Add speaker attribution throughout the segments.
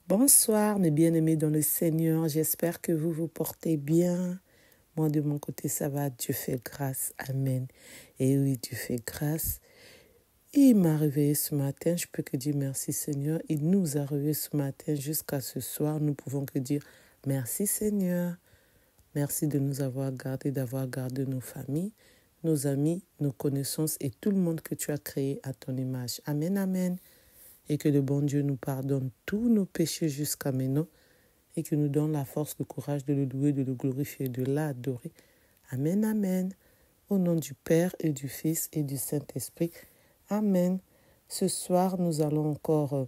Speaker 1: Bonsoir mes bien-aimés dans le Seigneur, j'espère que vous vous portez bien. Moi de mon côté ça va, Dieu fait grâce, Amen. Et oui, Dieu fait grâce. Il m'a réveillé ce matin, je peux que dire merci Seigneur. Il nous a réveillés ce matin jusqu'à ce soir, nous pouvons que dire merci Seigneur. Merci de nous avoir gardés, d'avoir gardé nos familles, nos amis, nos connaissances et tout le monde que tu as créé à ton image. Amen, amen. Et que le bon Dieu nous pardonne tous nos péchés jusqu'à maintenant et qu'il nous donne la force, le courage de le louer, de le glorifier, de l'adorer. Amen, amen. Au nom du Père et du Fils et du Saint-Esprit. Amen. Ce soir, nous allons encore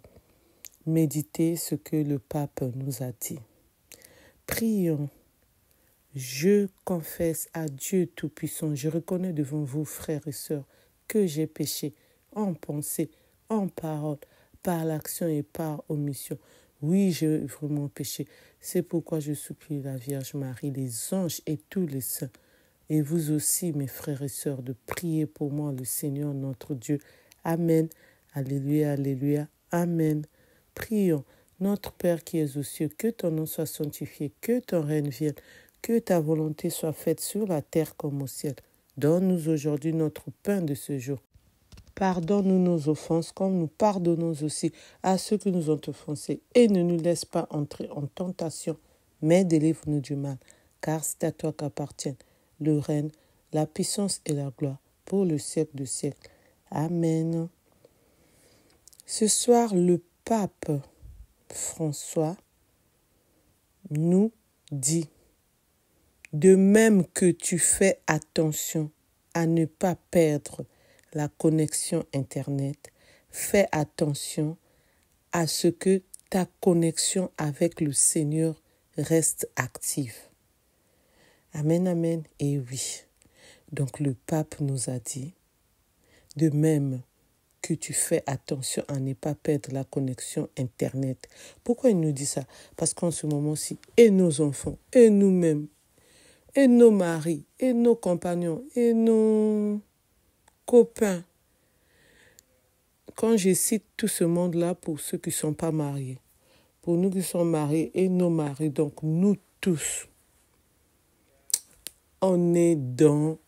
Speaker 1: méditer ce que le pape nous a dit. Prions. Je confesse à Dieu Tout-Puissant, je reconnais devant vous, frères et sœurs, que j'ai péché en pensée, en parole, par l'action et par omission. Oui, j'ai vraiment péché. C'est pourquoi je supplie la Vierge Marie, les anges et tous les saints, et vous aussi, mes frères et sœurs, de prier pour moi, le Seigneur notre Dieu. Amen. Alléluia, alléluia. Amen. Prions. Notre Père qui es aux cieux, que ton nom soit sanctifié, que ton règne vienne, que ta volonté soit faite sur la terre comme au ciel. Donne-nous aujourd'hui notre pain de ce jour. Pardonne-nous nos offenses comme nous pardonnons aussi à ceux qui nous ont offensés. Et ne nous laisse pas entrer en tentation, mais délivre-nous du mal. Car c'est à toi qu'appartiennent le règne, la puissance et la gloire pour le siècle des siècles. Amen. Ce soir, le pape François nous dit: de même que tu fais attention à ne pas perdre la connexion Internet, fais attention à ce que ta connexion avec le Seigneur reste active. Amen, amen. Et oui. Donc le pape nous a dit, de même que tu fais attention à ne pas perdre la connexion Internet. Pourquoi il nous dit ça? Parce qu'en ce moment-ci, et nos enfants, et nous-mêmes, et nos maris, et nos compagnons, et nos copains. Quand je cite tout ce monde-là, pour ceux qui ne sont pas mariés, pour nous qui sommes mariés et nos maris, donc nous tous, on est dans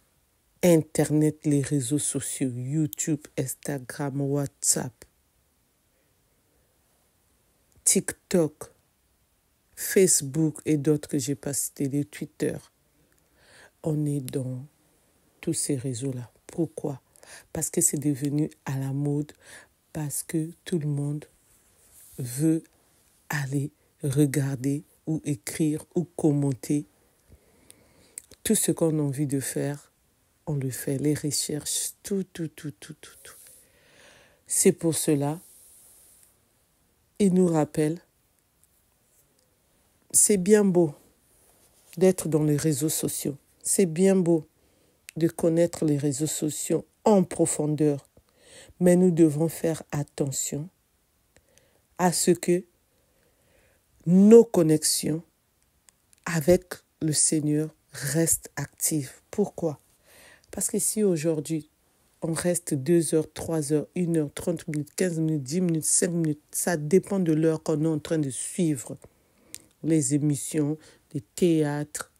Speaker 1: Internet, les réseaux sociaux, YouTube, Instagram, WhatsApp, TikTok, Facebook et d'autres que je n'ai pas cités, les Twitter. On est dans tous ces réseaux-là. Pourquoi? Parce que c'est devenu à la mode, parce que tout le monde veut aller regarder ou écrire ou commenter. Tout ce qu'on a envie de faire, on le fait. Les recherches, tout. C'est pour cela, il nous rappelle, c'est bien beau d'être dans les réseaux sociaux. C'est bien beau de connaître les réseaux sociaux en profondeur. Mais nous devons faire attention à ce que nos connexions avec le Seigneur restent actives. Pourquoi? Parce que si aujourd'hui, on reste 2 heures, 3 heures, 1 heure, 30 minutes, 15 minutes, 10 minutes, 5 minutes, ça dépend de l'heure qu'on est en train de suivre les émissions, les théâtres,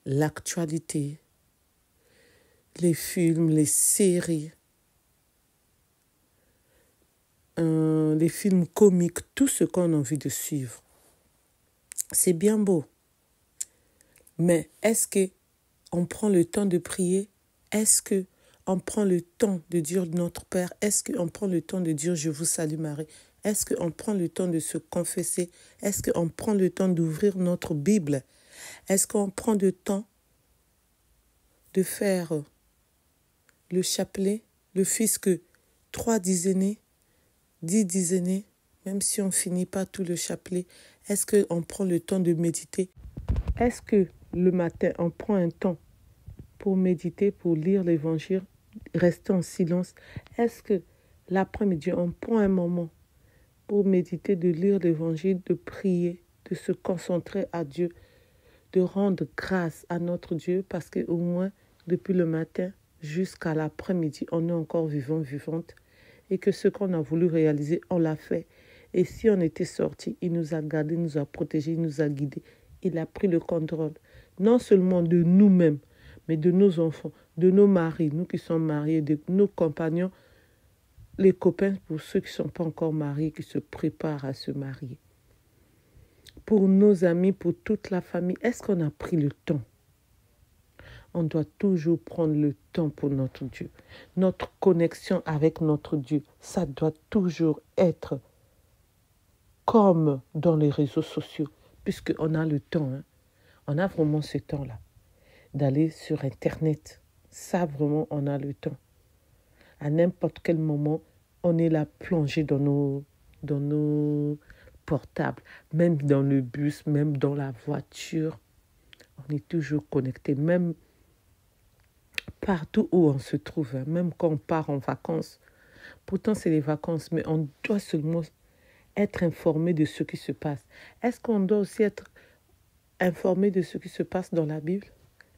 Speaker 1: l'actualité, les films, les séries, les films comiques, tout ce qu'on a envie de suivre. C'est bien beau. Mais est-ce qu'on prend le temps de prier? Est-ce qu'on prend le temps de dire notre Père? Est-ce qu'on prend le temps de dire je vous salue Marie? Est-ce qu'on prend le temps de se confesser? Est-ce qu'on prend le temps d'ouvrir notre Bible? Est-ce qu'on prend le temps de faire le chapelet, le fisc, 3 dizaines, 10 dizaines, même si on ne finit pas tout le chapelet? Est-ce qu'on prend le temps de méditer? Est-ce que le matin, on prend un temps pour méditer, pour lire l'évangile, rester en silence? Est-ce que l'après-midi, on prend un moment pour méditer, de lire l'évangile, de prier, de se concentrer à Dieu, de rendre grâce à notre Dieu, parce qu'au moins, depuis le matin jusqu'à l'après-midi, on est encore vivant, vivante, et que ce qu'on a voulu réaliser, on l'a fait. Et si on était sortis, il nous a gardés, il nous a protégés, il nous a guidés. Il a pris le contrôle, non seulement de nous-mêmes, mais de nos enfants, de nos maris, nous qui sommes mariés, de nos compagnons, les copains pour ceux qui ne sont pas encore mariés, qui se préparent à se marier. Pour nos amis, pour toute la famille, est-ce qu'on a pris le temps? On doit toujours prendre le temps pour notre Dieu. Notre connexion avec notre Dieu, ça doit toujours être comme dans les réseaux sociaux, puisqu'on a le temps. On a vraiment ce temps-là d'aller sur Internet. Ça, vraiment, on a le temps. À n'importe quel moment, on est là plongé dans nos portables, même dans le bus, même dans la voiture. On est toujours connecté, même partout où on se trouve, même quand on part en vacances. Pourtant, c'est les vacances, mais on doit seulement être informé de ce qui se passe. Est-ce qu'on doit aussi être informé de ce qui se passe dans la Bible?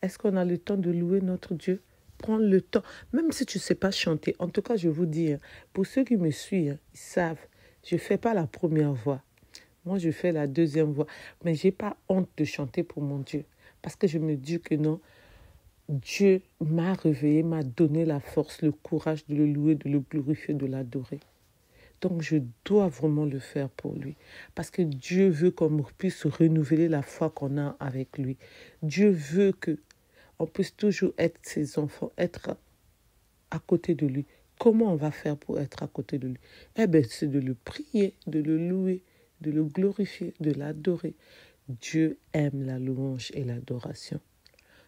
Speaker 1: Est-ce qu'on a le temps de louer notre Dieu? Prendre le temps, même si tu ne sais pas chanter. En tout cas, je vous dis, pour ceux qui me suivent, ils savent, je ne fais pas la première voix. Moi, je fais la deuxième voix. Mais je n'ai pas honte de chanter pour mon Dieu. Parce que je me dis que non, Dieu m'a réveillé, m'a donné la force, le courage de le louer, de le glorifier, de l'adorer. Donc, je dois vraiment le faire pour lui. Parce que Dieu veut qu'on puisse renouveler la foi qu'on a avec lui. Dieu veut qu'on puisse toujours être ses enfants, être à côté de lui. Comment on va faire pour être à côté de lui? Eh bien, c'est de le prier, de le louer, de le glorifier, de l'adorer. Dieu aime la louange et l'adoration.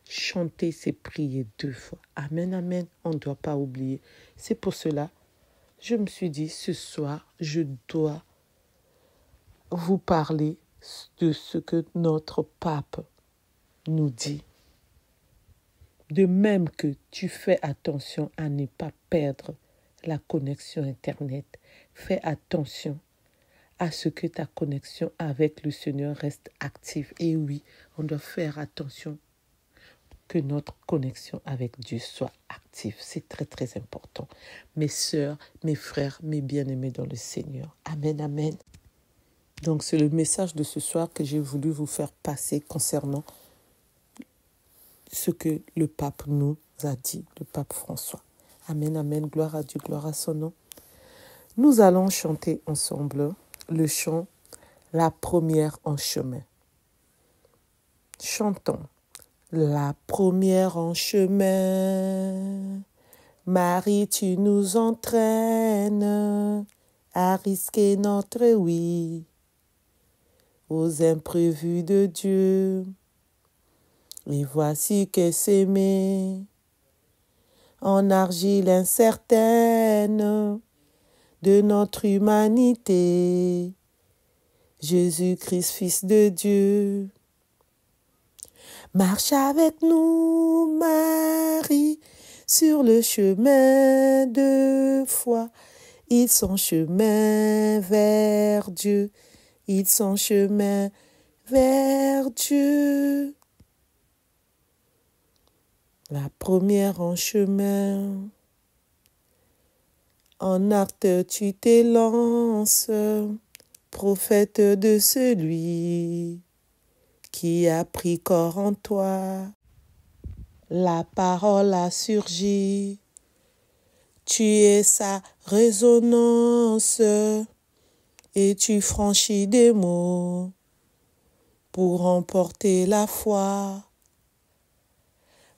Speaker 1: Chanter, c'est prier 2 fois. Amen, amen. On ne doit pas oublier. C'est pour cela, je me suis dit, ce soir, je dois vous parler de ce que notre pape nous dit. De même que tu fais attention à ne pas perdre la connexion Internet. Fais attention à ce que ta connexion avec le Seigneur reste active. Et oui, on doit faire attention que notre connexion avec Dieu soit active. C'est très, très important. Mes sœurs, mes frères, mes bien-aimés dans le Seigneur. Amen, amen. Donc, c'est le message de ce soir que j'ai voulu vous faire passer concernant ce que le pape nous a dit, le pape François. Amen, amen. Gloire à Dieu, gloire à son nom. Nous allons chanter ensemble le chant « La première en chemin ». Chantons. La première en chemin, Marie, tu nous entraînes à risquer notre oui aux imprévus de Dieu. Et voici que s'aimer en argile incertaine de notre humanité, Jésus-Christ, Fils de Dieu. Marche avec nous, Marie, sur le chemin de foi. Ils sont chemin vers Dieu. Ils sont chemin vers Dieu. La première en chemin. En acte, tu t'élances, prophète de celui qui a pris corps en toi. La parole a surgi, tu es sa résonance et tu franchis des mots pour emporter la foi.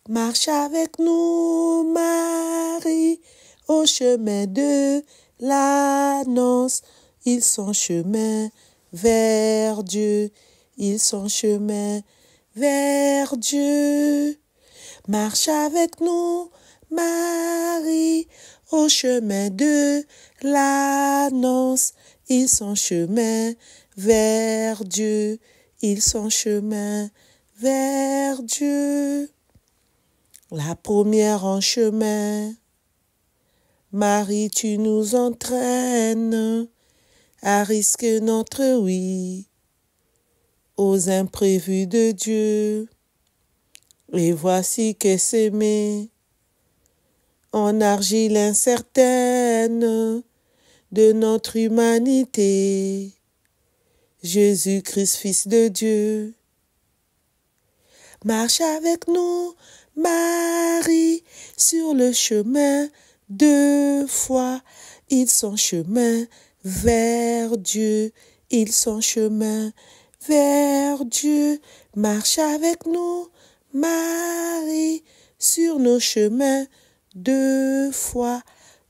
Speaker 1: Marche avec nous, Marie, au chemin de l'annonce. Ils sont chemin vers Dieu. Ils sont chemin vers Dieu. Marche avec nous, Marie, au chemin de l'annonce. Ils sont chemin vers Dieu. Ils sont chemin vers Dieu. La première en chemin. Marie, tu nous entraînes à risquer notre oui aux imprévus de Dieu. Et voici que s'aimer en argile incertaine de notre humanité. Jésus-Christ, Fils de Dieu, marche avec nous, Marie, sur le chemin de foi. Ils sont chemin vers Dieu, ils sont chemin vers Dieu. Marche avec nous, Marie, sur nos chemins de foi.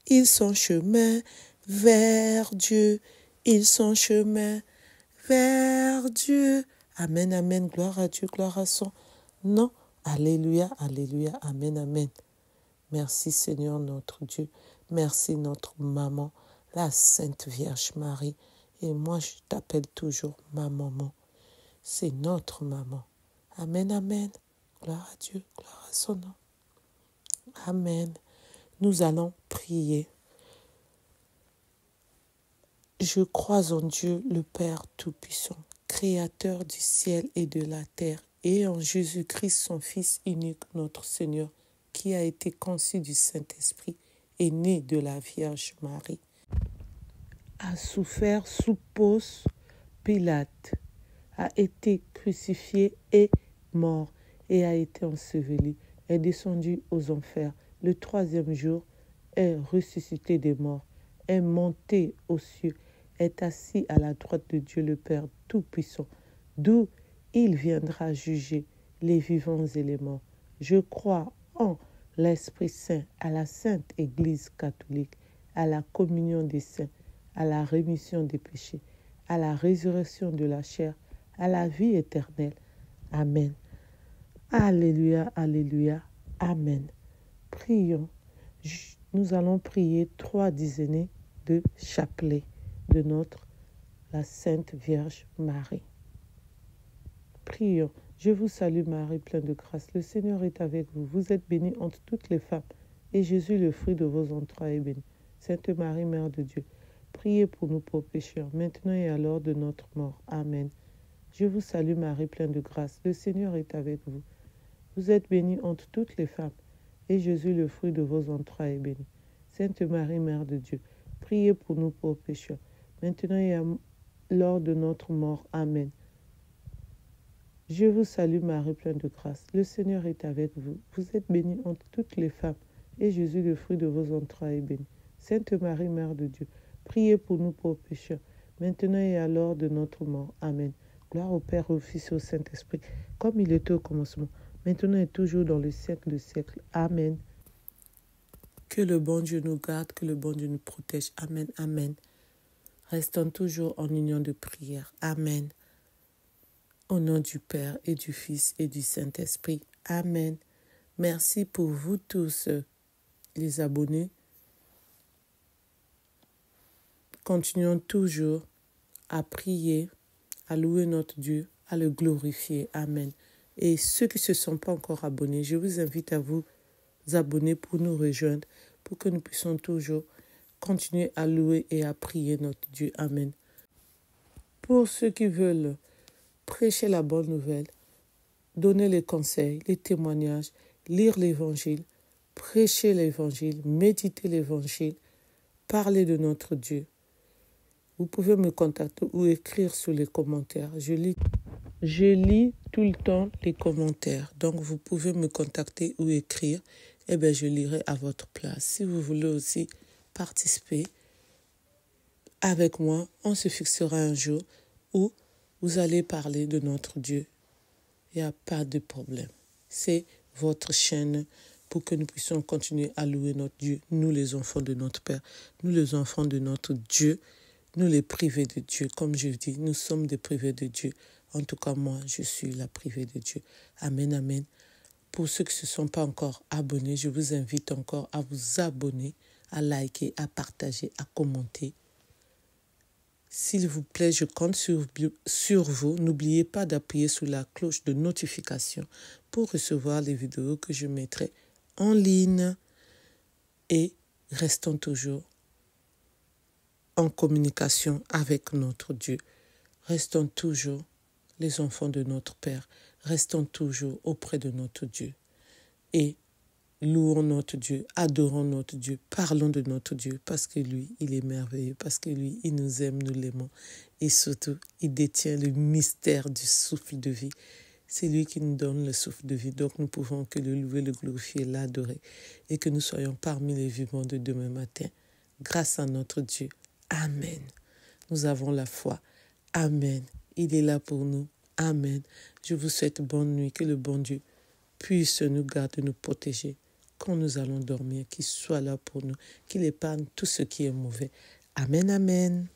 Speaker 1: Ils sont chemin vers Dieu, ils sont chemin vers Dieu. Amen, amen, gloire à Dieu, gloire à son nom. Alléluia, alléluia, amen, amen. Merci Seigneur notre Dieu, merci notre maman, la Sainte Vierge Marie. Et moi je t'appelle toujours ma maman. C'est notre maman. Amen, amen. Gloire à Dieu, gloire à son nom. Amen. Nous allons prier. Je crois en Dieu, le Père Tout-Puissant, Créateur du ciel et de la terre, et en Jésus-Christ, son Fils unique, notre Seigneur, qui a été conçu du Saint-Esprit et né de la Vierge Marie, a souffert sous Ponce Pilate, a été crucifié et mort, et a été enseveli, est descendu aux enfers. Le troisième jour, est ressuscité des morts, est monté aux cieux, est assis à la droite de Dieu le Père Tout-Puissant, d'où il viendra juger les vivants et les morts. Je crois en l'Esprit Saint, à la Sainte Église catholique, à la communion des saints, à la rémission des péchés, à la résurrection de la chair, à la vie éternelle. Amen. Alléluia, alléluia, amen. Prions. Nous allons prier 3 dizaines de chapelet de notre la Sainte Vierge Marie. Prions. Je vous salue Marie, pleine de grâce. Le Seigneur est avec vous. Vous êtes bénie entre toutes les femmes, et Jésus, le fruit de vos entrailles, est béni. Sainte Marie, Mère de Dieu, priez pour nous pauvres pécheurs, maintenant et à l'heure de notre mort. Amen. Je vous salue Marie, pleine de grâce. Le Seigneur est avec vous. Vous êtes bénie entre toutes les femmes, et Jésus, le fruit de vos entrailles, est béni. Sainte Marie, Mère de Dieu, priez pour nous pauvres pécheurs, maintenant et à l'heure de notre mort. Amen. Je vous salue Marie, pleine de grâce. Le Seigneur est avec vous. Vous êtes bénie entre toutes les femmes, et Jésus, le fruit de vos entrailles, est béni. Sainte Marie, Mère de Dieu, priez pour nous pauvres pécheurs, maintenant et à l'heure de notre mort. Amen. Gloire au Père, au Fils et au Saint-Esprit, comme il était au commencement, maintenant et toujours dans le siècle des siècles. Amen. Que le bon Dieu nous garde, que le bon Dieu nous protège. Amen, amen. Restons toujours en union de prière. Amen. Au nom du Père et du Fils et du Saint-Esprit. Amen. Merci pour vous tous, les abonnés. Continuons toujours à prier, à louer notre Dieu, à le glorifier. Amen. Et ceux qui ne se sont pas encore abonnés, je vous invite à vous abonner pour nous rejoindre, pour que nous puissions toujours continuer à louer et à prier notre Dieu. Amen. Pour ceux qui veulent prêcher la bonne nouvelle, donner les conseils, les témoignages, lire l'évangile, prêcher l'évangile, méditer l'évangile, parler de notre Dieu, vous pouvez me contacter ou écrire sur les commentaires. Je lis tout le temps les commentaires. Donc, vous pouvez me contacter ou écrire. Eh bien, je lirai à votre place. Si vous voulez aussi participer avec moi, on se fixera un jour où vous allez parler de notre Dieu. Il n'y a pas de problème. C'est votre chaîne pour que nous puissions continuer à louer notre Dieu. Nous, les enfants de notre Père. Nous, les enfants de notre Dieu. Nous, les privés de Dieu. Comme je dis, nous sommes des privés de Dieu. En tout cas, moi, je suis la privée de Dieu. Amen, amen. Pour ceux qui ne se sont pas encore abonnés, je vous invite encore à vous abonner, à liker, à partager, à commenter. S'il vous plaît, je compte sur vous. N'oubliez pas d'appuyer sur la cloche de notification pour recevoir les vidéos que je mettrai en ligne. Et restons toujours en communication avec notre Dieu. Restons toujours les enfants de notre Père. Restons toujours auprès de notre Dieu. Et Louons notre Dieu, adorons notre Dieu, parlons de notre Dieu, parce que lui, il est merveilleux, parce que lui, il nous aime, nous l'aimons. Et surtout, il détient le mystère du souffle de vie. C'est lui qui nous donne le souffle de vie. Donc, nous pouvons que le louer, le glorifier, l'adorer. Et que nous soyons parmi les vivants de demain matin. Grâce à notre Dieu. Amen. Nous avons la foi. Amen. Il est là pour nous. Amen. Je vous souhaite bonne nuit. Que le bon Dieu puisse nous garder, nous protéger. Quand nous allons dormir, qu'il soit là pour nous. Qu'il épargne tout ce qui est mauvais. Amen, amen.